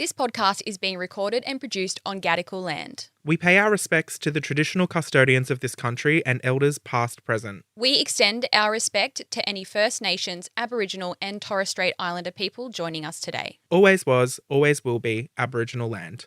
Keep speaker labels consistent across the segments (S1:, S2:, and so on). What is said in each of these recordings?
S1: This podcast is being recorded and produced on Gadigal land.
S2: We pay our respects to the traditional custodians of this country and elders past present.
S1: We extend our respect to any First Nations, Aboriginal and Torres Strait Islander people joining us today.
S2: Always was, always will be Aboriginal land.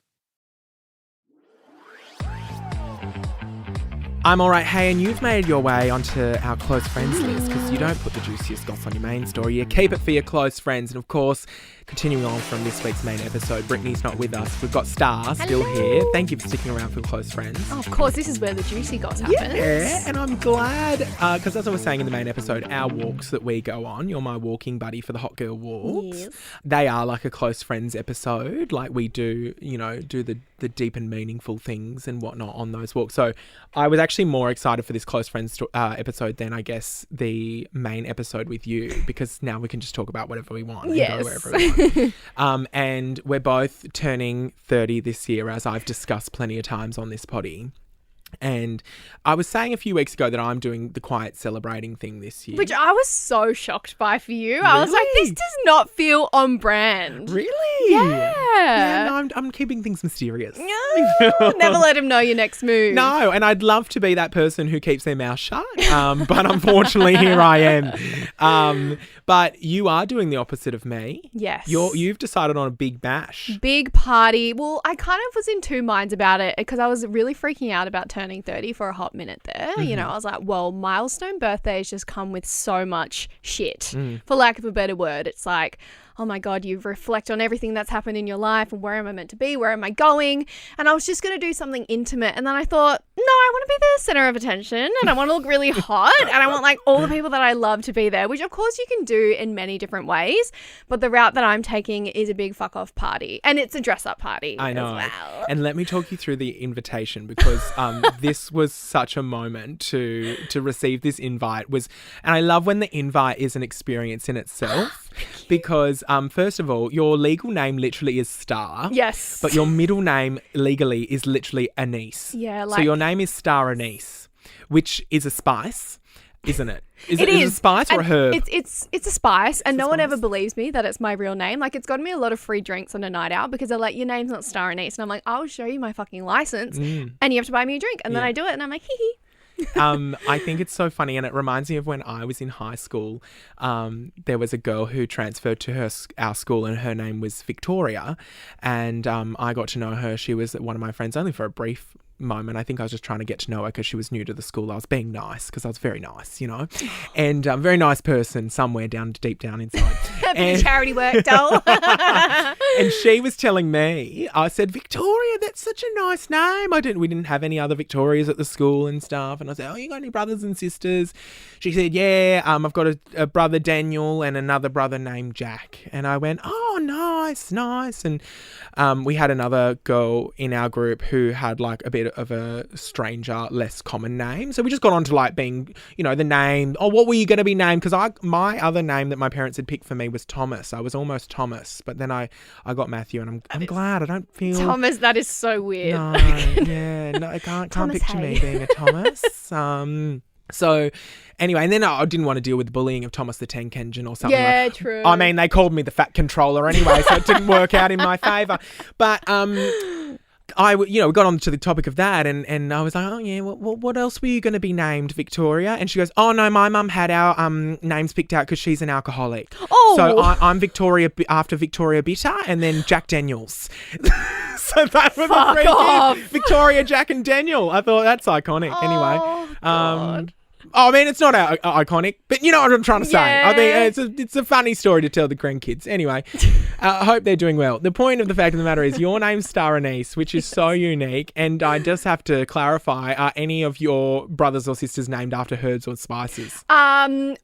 S2: I'm all right. Hey, and you've made your way onto our close friends list because you don't put the juiciest goss on your main story. You keep it for your close friends. And of course, continuing on from this week's main episode, Brittney's not with us. We've got Starr still here. Thank you for sticking around for close friends.
S3: Oh, of course, this is where the juicy goss happens.
S2: Yeah, and I'm glad because as I was saying in the main episode, our walks that we go on, you're my walking buddy for the Hot Girl Walks. Yes. They are like a close friends episode. Like we do, do the deep and meaningful things and whatnot on those walks. So I was actually more excited for this close friends episode than I guess the main episode with you, because now we can just talk about whatever we want and go wherever we want. And we're both turning 30 this year, as I've discussed plenty of times on this potty. And I was saying a few weeks ago that I'm doing the quiet celebrating thing this year.
S3: Which I was so shocked by for you. Really? I was like, this does not feel on brand.
S2: Really?
S3: Yeah.
S2: No, I'm keeping things mysterious.
S3: No, never let him know your next move.
S2: No, and I'd love to be that person who keeps their mouth shut. But unfortunately, here I am. But you are doing the opposite of me.
S3: Yes.
S2: You've decided on a big bash.
S3: Big party. Well, I kind of was in two minds about it because I was really freaking out about turning 30 for a hot minute there. Mm-hmm. I was like, well, milestone birthdays just come with so much shit, for lack of a better word. It's like, oh my God, you reflect on everything that's happened in your life and where am I meant to be? Where am I going? And I was just going to do something intimate. And then I thought, no, I want to be the center of attention and I want to look really hot and I want like all the people that I love to be there, which of course you can do in many different ways. But the route that I'm taking is a big fuck off party, and it's a dress up party.
S2: I know.
S3: As well.
S2: And let me talk you through the invitation, because this was such a moment to receive this invite and I love when the invite is an experience in itself. Because, first of all, your legal name literally is Starr.
S3: Yes.
S2: But your middle name legally is literally Anise.
S3: Yeah.
S2: So your name is Starr Anise, which is a spice, isn't it? Is it a spice or a herb?
S3: It's a spice, and no one ever believes me that it's my real name. Like, it's gotten me a lot of free drinks on a night out because they're like, your name's not Starr Anise. And I'm like, I'll show you my fucking license and you have to buy me a drink. And then I do it and I'm like, hee hee.
S2: I think it's so funny, and it reminds me of when I was in high school. There was a girl who transferred to our school, and her name was Victoria, and I got to know her. She was one of my friends only for a brief moment. I think I was just trying to get to know her because she was new to the school. I was being nice because I was very nice, and very nice person somewhere deep down inside.
S3: And charity work, doll.
S2: And she was telling me, I said, Victoria, that's such a nice name. We didn't have any other Victorias at the school and stuff. And I said, oh, you got any brothers and sisters? She said, yeah, I've got a brother Daniel and another brother named Jack. And I went, oh, nice. And we had another girl in our group who had like a bit of a stranger, less common name. So we just got on to like being, the name. Oh, what were you going to be named? Because my other name that my parents had picked for me was Thomas. I was almost Thomas, but then I got Matthew, and I'm glad. I don't feel
S3: Thomas. That is so weird.
S2: No, I can't picture me being a Thomas. So anyway, and then I didn't want to deal with the bullying of Thomas the Tank Engine or something.
S3: Yeah, true.
S2: I mean, they called me the Fat Controller anyway, so it didn't work out in my favour. But we got on to the topic of that, and I was like, oh yeah, what else were you going to be named, Victoria? And she goes, oh no, my mum had our names picked out because she's an alcoholic. Oh, so I'm Victoria after Victoria Bitter, and then Jack Daniels. So that was
S3: Fuck off.
S2: Victoria, Jack, and Daniel. I thought that's iconic.
S3: Oh,
S2: anyway,
S3: God.
S2: I mean, it's not iconic, but you know what I'm trying to say.
S3: Yeah.
S2: I think it's a funny story to tell the grandkids. Anyway, I hope they're doing well. The point of the fact of the matter is your name's Starr Anise, which is so unique. And I just have to clarify, are any of your brothers or sisters named after herbs or spices?
S3: No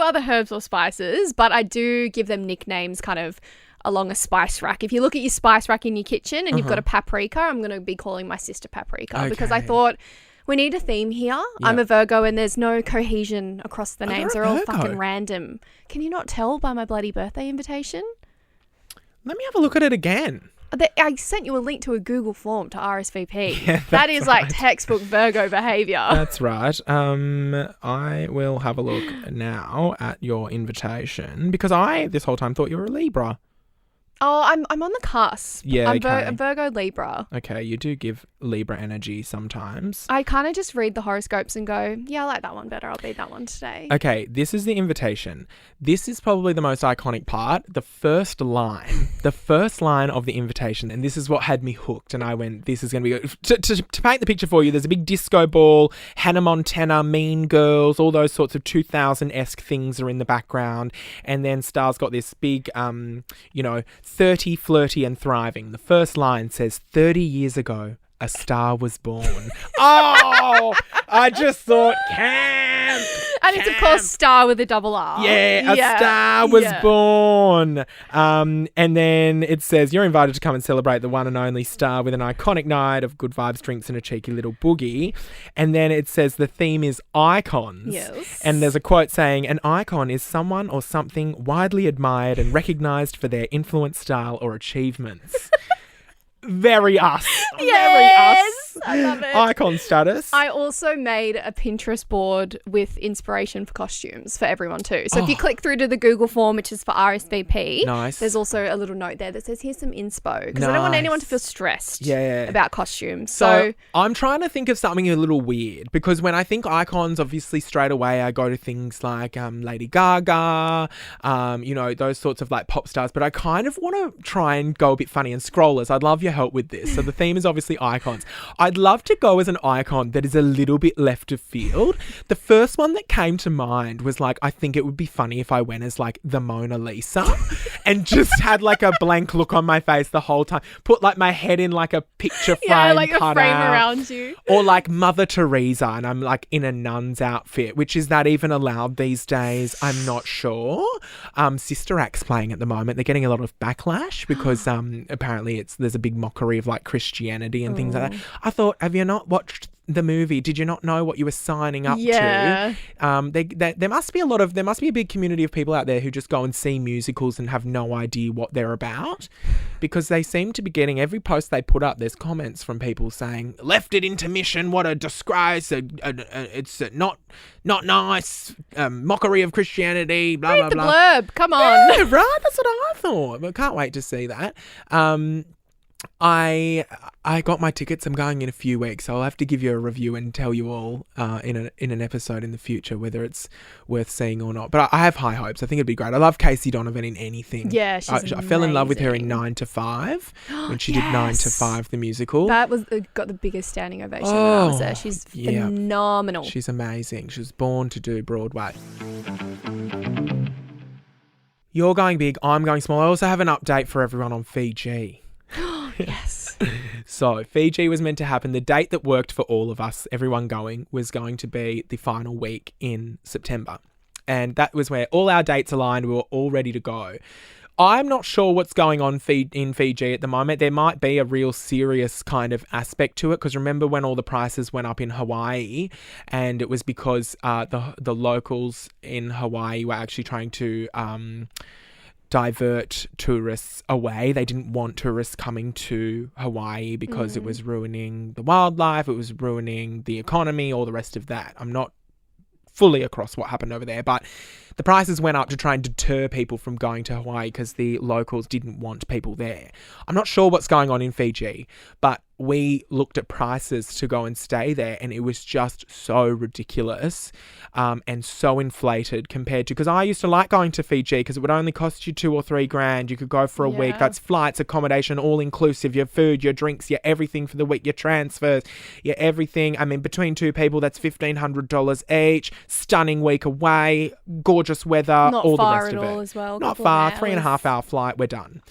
S3: other herbs or spices, but I do give them nicknames kind of along a spice rack. If you look at your spice rack in your kitchen and you've got a paprika, I'm going to be calling my sister Paprika because I thought we need a theme here. Yep. I'm a Virgo and there's no cohesion across the names. They're all fucking random. Can you not tell by my bloody birthday invitation?
S2: Let me have a look at it again.
S3: I sent you a link to a Google form to RSVP.
S2: Yeah,
S3: that is right. Like textbook Virgo behaviour.
S2: That's right. I will have a look now at your invitation because I, this whole time, thought you were a Libra.
S3: Oh, I'm on the cusp.
S2: Yeah,
S3: I'm
S2: okay.
S3: Virgo Libra.
S2: Okay, you do give Libra energy sometimes.
S3: I kind of just read the horoscopes and go, yeah, I like that one better. I'll be that one today.
S2: Okay, this is the invitation. This is probably the most iconic part. The first line of the invitation, and this is what had me hooked. And I went, this is going to be good. To paint the picture for you, there's a big disco ball, Hannah Montana, Mean Girls, all those sorts of 2000-esque things are in the background. And then Starr's got this big, 30, flirty and thriving. The first line says, 30 years ago, a star was born. Oh, I just thought, camp.
S3: And it's, of course, Starr with a double R.
S2: Yeah, a star was born. And then it says, you're invited to come and celebrate the one and only Starr with an iconic night of good vibes, drinks, and a cheeky little boogie. And then it says the theme is icons.
S3: Yes.
S2: And there's a quote saying, an icon is someone or something widely admired and recognised for their influence, style, or achievements. Very us.
S3: Yes,
S2: Very us.
S3: I love it.
S2: Icon status.
S3: I also made a Pinterest board with inspiration for costumes for everyone too. So if you click through to the Google form, which is for RSVP,
S2: Nice.
S3: there's also a little note there that says, here's some inspo. Because I don't want anyone to feel stressed about costumes. So
S2: I'm trying to think of something a little weird, because when I think icons, obviously straight away I go to things like Lady Gaga, those sorts of like pop stars. But I kind of want to try and go a bit funny, and scrollers, I'd love your help with this. So the theme is obviously icons. I'd love to go as an icon that is a little bit left of field. The first one that came to mind was like, I think it would be funny if I went as like the Mona Lisa and just had like a blank look on my face the whole time. Put like my head in like a picture frame,
S3: like a
S2: cut
S3: frame
S2: out.
S3: around you.
S2: Or like Mother Teresa, and I'm like in a nun's outfit, which is that even allowed these days? I'm not sure. Sister Act's playing at the moment. They're getting a lot of backlash because apparently there's a big mockery of like Christianity and things like that. I thought, have you not watched the movie? Did you not know what you were signing up to? There must be a big community of people out there who just go and see musicals and have no idea what they're about, because they seem to be getting, every post they put up, there's comments from people saying, left at intermission, what a disgrace, it's not nice, mockery of Christianity, blah,
S3: Read
S2: blah,
S3: the
S2: blah.
S3: blurb. Come on.
S2: Yeah, right? That's what I thought. But can't wait to see that. I got my tickets. I'm going in a few weeks, so I'll have to give you a review and tell you all in an episode in the future whether it's worth seeing or not. But I have high hopes. I think it'd be great. I love Casey Donovan in anything.
S3: Yeah, she's
S2: I fell in love with her in
S3: amazing.
S2: 9 to 5 when she did 9 to 5 the musical.
S3: That was got the biggest standing ovation when I was there. She's phenomenal.
S2: She's amazing. She was born to do Broadway. You're going big. I'm going small. I also have an update for everyone on Fiji.
S3: Yes.
S2: So Fiji was meant to happen. The date that worked for all of us, everyone going, was going to be the final week in September. And that was where all our dates aligned. We were all ready to go. I'm not sure what's going on in Fiji at the moment. There might be a real serious kind of aspect to it, because remember when all the prices went up in Hawaii, and it was because the locals in Hawaii were actually trying to divert tourists away. They didn't want tourists coming to Hawaii because it was ruining the wildlife, it was ruining the economy, all the rest of that. I'm not fully across what happened over there, but the prices went up to try and deter people from going to Hawaii because the locals didn't want people there. I'm not sure what's going on in Fiji, but we looked at prices to go and stay there, and it was just so ridiculous and so inflated compared to, because I used to like going to Fiji because it would only cost you $2 or $3 grand. You could go for a week. That's flights, accommodation, all inclusive, your food, your drinks, your everything for the week, your transfers, your everything. I mean, between two people, that's $1,500 each. Stunning week away, gorgeous weather, all the rest of it. Not far at all
S3: as well.
S2: Not far, 3.5 hour flight, we're done.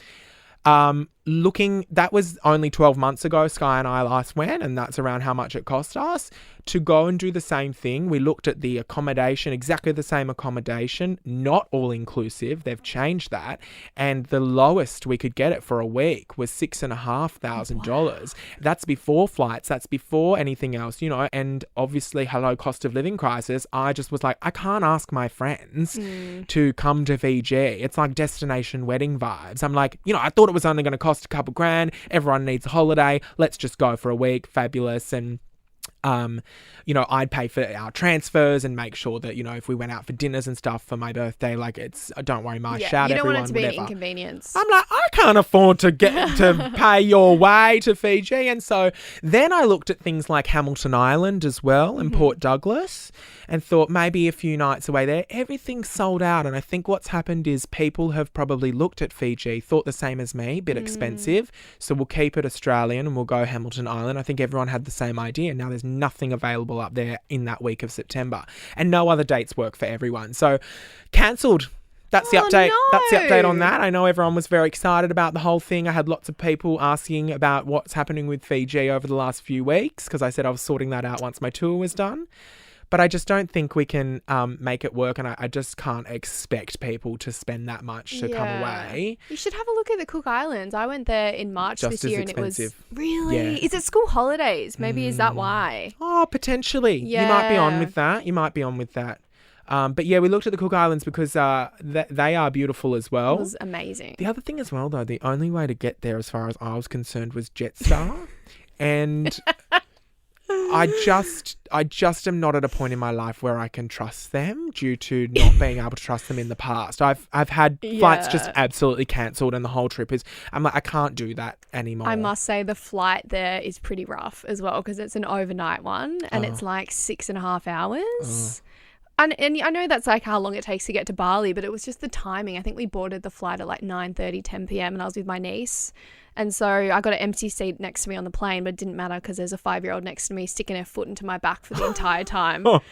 S2: That was only 12 months ago, Sky and I last went, and that's around how much it cost us. To go and do the same thing, we looked at the accommodation, exactly the same accommodation, not all inclusive. They've changed that. And the lowest we could get it for a week was $6,500. Wow. That's before flights. That's before anything else, and obviously, hello, cost of living crisis. I just was like, I can't ask my friends to come to Fiji. It's like destination wedding vibes. I'm like, I thought it was only going to cost a couple grand. Everyone needs a holiday. Let's just go for a week. Fabulous. And you know, I'd pay for our transfers and make sure that, you know, if we went out for dinners and stuff for my birthday, like it's, don't worry, my shout
S3: you don't
S2: everyone,
S3: want it to be
S2: whatever.
S3: an inconvenience.
S2: I'm like, I can't afford to get to pay your way to Fiji. And so then I looked at things like Hamilton Island as well and Port Douglas and thought maybe a few nights away there. Everything's sold out. And I think what's happened is people have probably looked at Fiji, thought the same as me, a bit expensive. So we'll keep it Australian and we'll go Hamilton Island. I think everyone had the same idea. Now there's nothing available up there in that week of September. And no other dates work for everyone. So cancelled. That's the update.
S3: No.
S2: That's the update on that. I know everyone was very excited about the whole thing. I had lots of people asking about what's happening with Fiji over the last few weeks because I said I was sorting that out once my tour was done. But I just don't think we can make it work, and I just can't expect people to spend that much to come away.
S3: You should have a look at the Cook Islands. I went there in March
S2: Just
S3: this
S2: as
S3: year
S2: expensive.
S3: and it was really...
S2: Yeah.
S3: Is it school holidays? Maybe is that why?
S2: Oh, potentially. You might be on with that. You might be on with that. But yeah, we looked at the Cook Islands because they are beautiful as well.
S3: It was amazing.
S2: The other thing as well, though, the only way to get there as far as I was concerned was Jetstar. And I just am not at a point in my life where I can trust them due to not being able to trust them in the past. I've had flights just absolutely cancelled and the whole trip is, I'm like, I can't do that anymore.
S3: I must say the flight there is pretty rough as well because it's an overnight one and it's like 6.5 hours. And I know that's like how long it takes to get to Bali, but it was just the timing. I think we boarded the flight at like 9:30, 10 p.m. and I was with my niece. And so I got an empty seat next to me on the plane, but it didn't matter because there's a 5-year-old next to me sticking her foot into my back for the entire time. And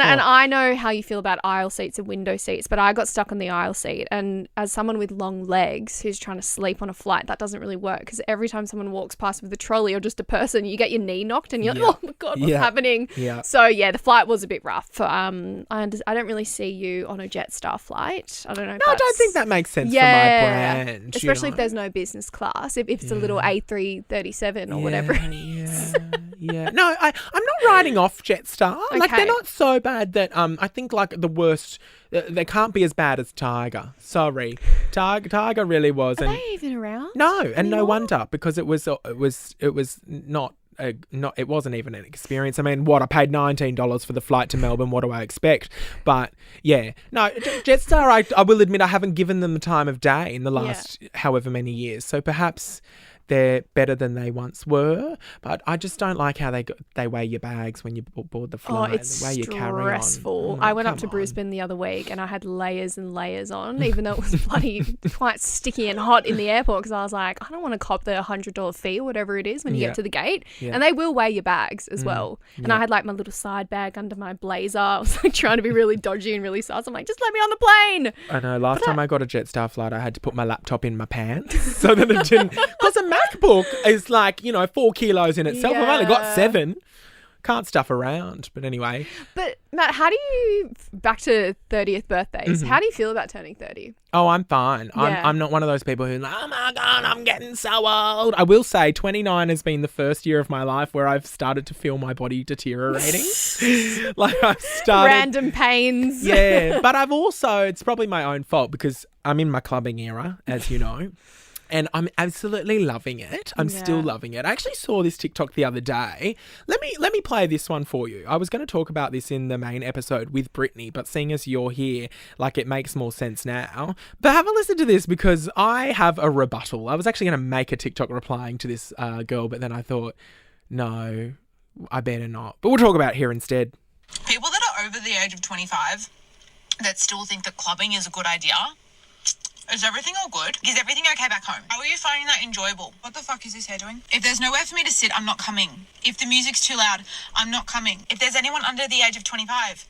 S3: I know how you feel about aisle seats and window seats, but I got stuck on the aisle seat. And as someone with long legs who's trying to sleep on a flight, that doesn't really work because every time someone walks past with a trolley or just a person, you get your knee knocked and you're like, oh my God, what's happening? Yeah. So yeah, the flight was a bit rough. I don't really see you on a Jetstar flight. I don't know.
S2: I don't think that makes sense for my brand.
S3: Especially if there's no business class. If it's a little A337 or whatever it is.
S2: No, I'm not writing off Jetstar.
S3: Okay.
S2: Like, they're not so bad that I think like the worst, they can't be as bad as Tiger. Sorry. Tiger really was.
S3: Are they even around?
S2: No, and no wonder because it was not. It wasn't even an experience. I mean, I paid $19 for the flight to Melbourne. What do I expect? But yeah, no, Jetstar, I will admit I haven't given them the time of day in the last however many years. So perhaps they're better than they once were, but I just don't like how they weigh your bags when you board the flight.
S3: It's
S2: the way you carry on.
S3: stressful. I went up to Brisbane the other week and I had layers and layers on, even though it was bloody quite sticky and hot in the airport because I was like, I don't want to cop the $100 fee or whatever it is when you get to the gate. Yeah. And they will weigh your bags as well. And I had like my little side bag under my blazer. I was like trying to be really dodgy and really sus. I'm like, just let me on the plane.
S2: I know. Last time I got a Jetstar flight, I had to put my laptop in my pants so that it didn't... Because a MacBook is like, 4 kilos in itself. I've only got 7. Can't stuff around. But anyway.
S3: But Matt, how do you, back to 30th birthdays, how do you feel about turning 30?
S2: Oh, I'm fine.
S3: Yeah.
S2: I'm not one of those people who like, oh my God, I'm getting so old. I will say 29 has been the first year of my life where I've started to feel my body deteriorating. Like I've started...
S3: Random pains.
S2: Yeah. But I've also, it's probably my own fault because I'm in my clubbing era, as you know. And I'm absolutely loving it. I'm still loving it. I actually saw this TikTok the other day. Let me play this one for you. I was going to talk about this in the main episode with Brittney, but seeing as you're here, like it makes more sense now. But have a listen to this because I have a rebuttal. I was actually going to make a TikTok replying to this girl, but then I thought, no, I better not. But we'll talk about it here instead.
S4: People that are over the age of 25 that still think that clubbing is a good idea. Is everything all good? Is everything okay back home? How are you finding that enjoyable? What the fuck is this hair doing? If there's nowhere for me to sit, I'm not coming. If the music's too loud, I'm not coming. If there's anyone under the age of 25,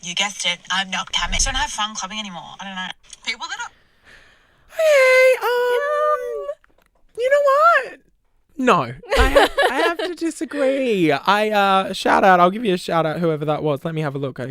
S4: you guessed it, I'm not coming. I just don't have fun clubbing anymore. I don't know. People that are...
S2: Hey, you know what? No, I have to disagree. Shout out. I'll give you a shout out, whoever that was. Let me have a look.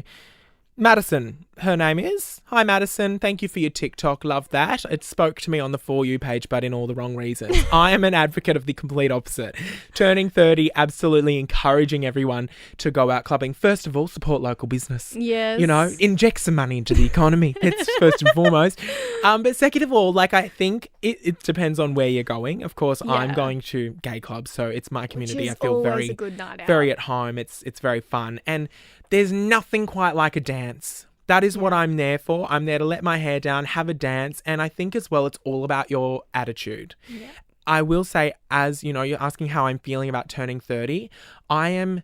S2: Madison, her name is. Hi, Madison. Thank you for your TikTok. Love that. It spoke to me on the For You page, but in all the wrong reasons. I am an advocate of the complete opposite. Turning 30, absolutely encouraging everyone to go out clubbing. First of all, support local business.
S3: Yes.
S2: You know, inject some money into the economy. It's first and foremost. But second of all, like, I think it depends on where you're going. Of course, I'm going to gay clubs, so it's my community.
S3: Which is
S2: I feel
S3: always
S2: very,
S3: a good night out.
S2: very at home. It's very fun. And there's nothing quite like a dance. That is what I'm there for. I'm there to let my hair down, have a dance. And I think as well, it's all about your attitude. Yeah. I will say, as you know, you're asking how I'm feeling about turning 30. I am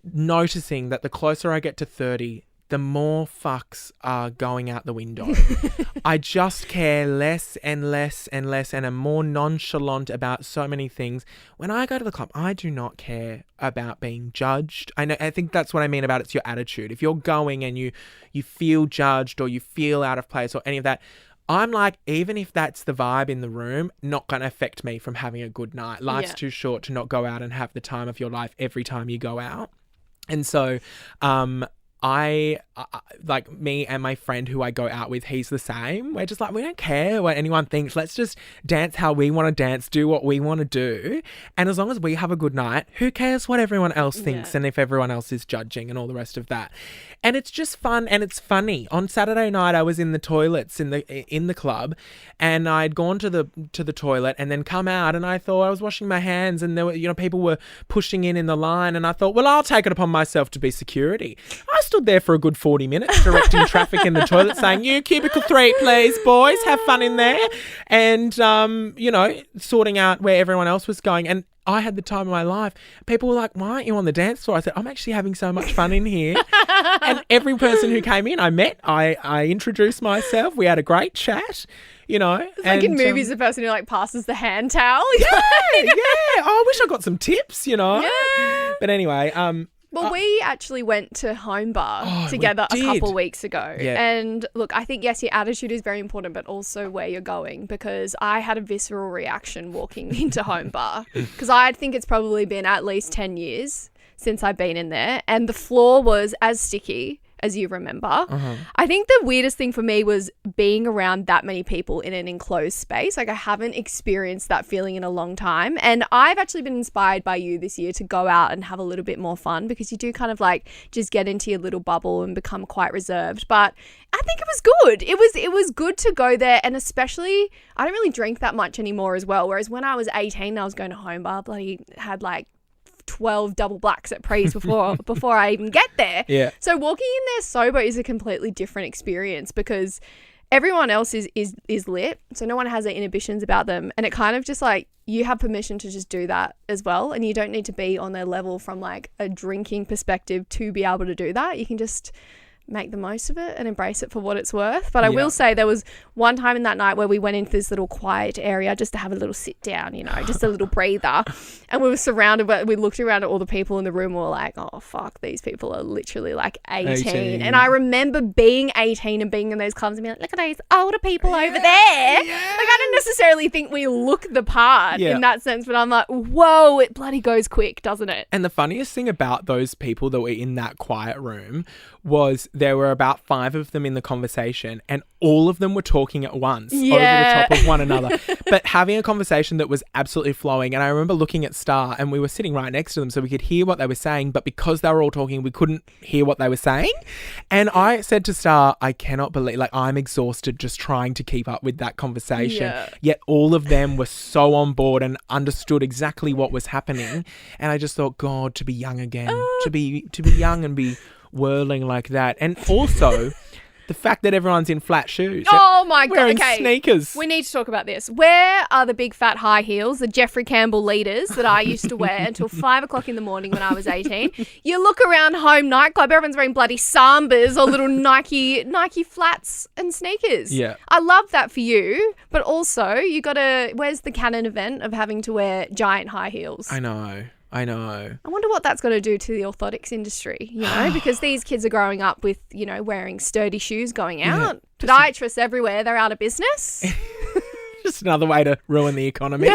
S2: noticing that the closer I get to 30, the more fucks are going out the window. I just care less and less and less and am more nonchalant about so many things. When I go to the club, I do not care about being judged. I think that's what I mean about it's your attitude. If you're going and you feel judged or you feel out of place or any of that, I'm like, even if that's the vibe in the room, not going to affect me from having a good night. Life's too short to not go out and have the time of your life every time you go out. And so, I like me and my friend who I go out with, he's the same. We're just like, we don't care what anyone thinks. Let's just dance how we want to dance, do what we want to do. And as long as we have a good night, who cares what everyone else thinks and if everyone else is judging and all the rest of that. And it's just fun and it's funny. On Saturday night, I was in the toilets in the club, and I'd gone to the toilet and then come out, and I thought I was washing my hands, and there were, you know, people were pushing in the line, and I thought, well, I'll take it upon myself to be security. I stood there for a good 40 minutes directing traffic in the toilet, saying, you cubicle 3, please, boys, have fun in there. And, you know, sorting out where everyone else was going. And I had the time of my life. People were like, why aren't you on the dance floor? I said, I'm actually having so much fun in here. And every person who came in, I met, I introduced myself. We had a great chat, you know.
S3: It's like in movies, the person who like passes the hand towel.
S2: Yeah. Oh, I wish I got some tips, you know.
S3: Yeah.
S2: But anyway,
S3: well, we actually went to Home Bar together a couple weeks ago.
S2: Yeah.
S3: And look, I think, yes, your attitude is very important, but also where you're going, because I had a visceral reaction walking into Home Bar, because I think it's probably been at least 10 years since I've been in there, and the floor was as sticky as you remember. I think the weirdest thing for me was being around that many people in an enclosed space. Like, I haven't experienced that feeling in a long time. And I've actually been inspired by you this year to go out and have a little bit more fun, because you do kind of like just get into your little bubble and become quite reserved. But I think it was good. It was good to go there. And especially, I don't really drink that much anymore as well. Whereas when I was 18, I was going to Home Bar, bloody had like 12 double blacks at Prees before I even get there.
S2: Yeah.
S3: So walking in there sober is a completely different experience, because everyone else is lit, so no one has their inhibitions about them, and it kind of just like you have permission to just do that as well, and you don't need to be on their level from like a drinking perspective to be able to do that. You can just make the most of it and embrace it for what it's worth. But I will say there was one time in that night where we went into this little quiet area just to have a little sit down, you know, just a little breather. And we were surrounded, but we looked around at all the people in the room and we were like, oh, fuck, these people are literally like 18. And I remember being 18 and being in those clubs and being like, look at those older people over there. Yeah. Like, I don't necessarily think we look the part in that sense, but I'm like, whoa, it bloody goes quick, doesn't it?
S2: And the funniest thing about those people that were in that quiet room was there were about 5 of them in the conversation, and all of them were talking at once over the top of one another, but having a conversation that was absolutely flowing. And I remember looking at Starr, and we were sitting right next to them so we could hear what they were saying, but because they were all talking, we couldn't hear what they were saying. And I said to Starr, I cannot believe, like, I'm exhausted just trying to keep up with that conversation. Yet all of them were so on board and understood exactly what was happening. And I just thought, God, to be young again, to be young and be whirling like that. And also the fact that everyone's in flat shoes.
S3: Oh my God.
S2: Wearing
S3: okay.
S2: sneakers.
S3: We need to talk about this. Where are the big fat high heels, the Jeffrey Campbell leaders that I used to wear until 5 o'clock in the morning when I was 18? You look around home nightclub, everyone's wearing bloody Saunders or little Nike flats and sneakers.
S2: Yeah.
S3: I love that for you, but also you gotta, where's the canon event of having to wear giant high heels?
S2: I know. I
S3: wonder what that's going to do to the orthotics industry, you know, because these kids are growing up with, you know, wearing sturdy shoes going out. Podiatrists everywhere, they're out of business.
S2: Just another way to ruin the economy.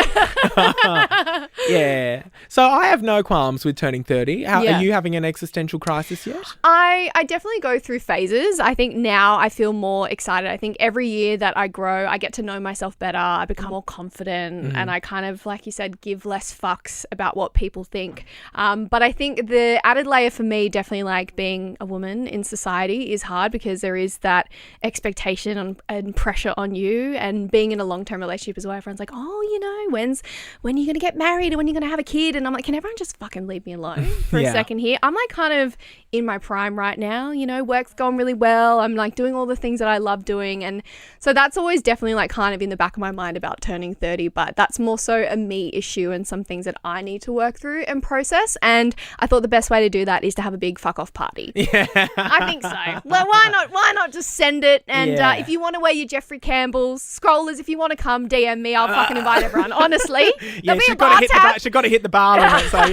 S2: Yeah. So I have no qualms with turning 30. Are you having an existential crisis yet?
S3: I definitely go through phases. I think now I feel more excited. I think every year that I grow, I get to know myself better. I become more confident and I kind of, like you said, give less fucks about what people think. But I think the added layer for me, definitely like being a woman in society is hard because there is that expectation and pressure on you, and being in a long-term relationship as well. Everyone's like, oh, you know, when are you going to get married and when are you going to have a kid? And I'm like, can everyone just fucking leave me alone for a second here? I'm like kind of in my prime right now, you know, work's going really well. I'm like doing all the things that I love doing. And so that's always definitely like kind of in the back of my mind about turning 30, but that's more so a me issue and some things that I need to work through and process. And I thought the best way to do that is to have a big fuck off party.
S2: Yeah.
S3: I think so. Well, why not just send it? And if you want to wear your Jeffrey Campbell's, scrollers, if you want to come, DM me. I'll fucking invite everyone. Honestly,
S2: Yeah,
S3: there'll be
S2: she's
S3: a bar tab.
S2: got to hit the bar on it. So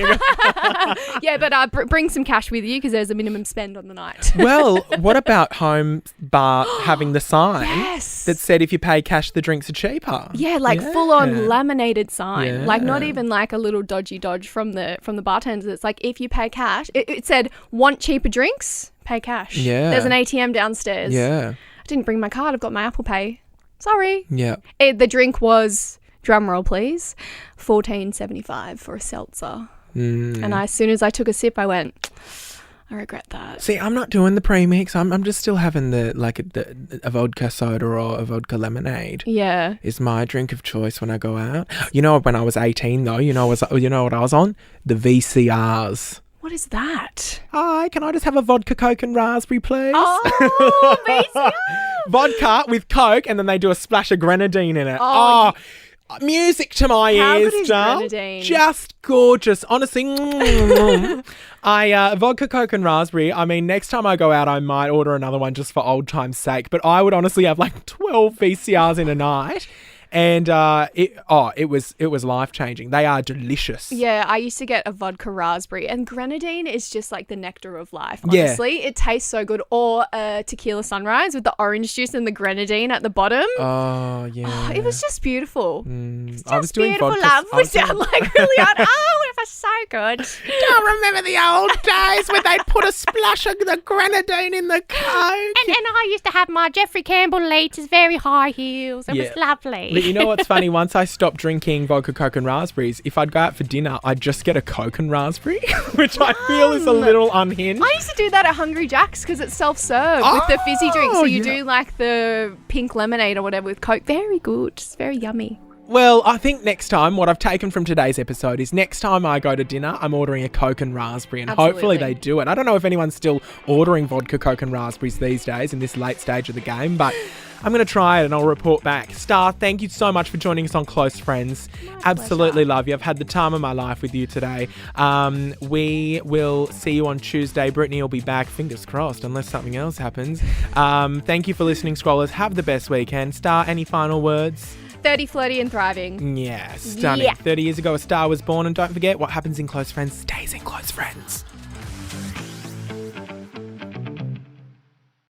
S3: Yeah, but bring some cash with you because there's a minimum spend on the night.
S2: Well, what about home bar having the sign that said if you pay cash, the drinks are cheaper?
S3: Yeah, like full on laminated sign.
S2: Yeah.
S3: Like not even like a little dodgy dodge from the bartenders. It's like if you pay cash, it said want cheaper drinks, pay cash.
S2: Yeah.
S3: There's an ATM downstairs.
S2: Yeah.
S3: I didn't bring my card. I've got my Apple Pay. Sorry.
S2: Yeah.
S3: The drink was, drum roll please, $14.75 for a seltzer. And as soon as I took a sip, I went, I regret that.
S2: See, I'm not doing the premix. I'm just still having a vodka soda or a vodka lemonade.
S3: Yeah.
S2: Is my drink of choice when I go out. You know, when I was 18 though, you know what I was on? The VCRs.
S3: What is that?
S2: Hi, can I just have a vodka, Coke and raspberry, please?
S3: Oh, VCR.
S2: Vodka with Coke, and then they do a splash of grenadine in it.
S3: Oh,
S2: music to my
S3: How
S2: ears,
S3: good is
S2: darl.
S3: grenadine?
S2: Just gorgeous. Honestly, vodka, Coke and raspberry. I mean, next time I go out, I might order another one just for old time's sake. But I would honestly have like 12 VCRs in a night. And it was life-changing. They are delicious.
S3: Yeah, I used to get a vodka raspberry, and grenadine is just like the nectar of life, honestly. It tastes so good. Or a tequila sunrise with the orange juice and the grenadine at the bottom.
S2: Oh, yeah.
S3: Oh, it was just beautiful. It's just
S2: I was doing
S3: beautiful,
S2: vodka.
S3: love. We sound like really odd. Oh, it was so good.
S2: Don't remember the old days when they'd put a splash of the grenadine in the Coke.
S3: And I used to have my Jeffrey Campbell Leeds, very high heels. It was lovely.
S2: But you know what's funny? Once I stopped drinking vodka, Coke and raspberries, if I'd go out for dinner, I'd just get a Coke and raspberry, which I feel is a little unhinged.
S3: I used to do that at Hungry Jack's because it's self-serve with the fizzy drink. So you do like the pink lemonade or whatever with Coke. Very good. It's very yummy.
S2: Well, I think next time, what I've taken from today's episode is next time I go to dinner, I'm ordering a Coke and raspberry, and hopefully they do it. I don't know if anyone's still ordering vodka, Coke and raspberries these days in this late stage of the game, but I'm going to try it and I'll report back. Starr, thank you so much for joining us on Close Friends. Absolutely love you. I've had the time of my life with you today. We will see you on Tuesday. Brittney will be back, fingers crossed, unless something else happens. Thank you for listening, Scrollers. Have the best weekend. Starr, any final words?
S3: 30, flirty and thriving.
S2: Yeah, stunning.
S3: Yeah.
S2: 30 years ago, a star was born, and don't forget, what happens in Close Friends stays in Close Friends.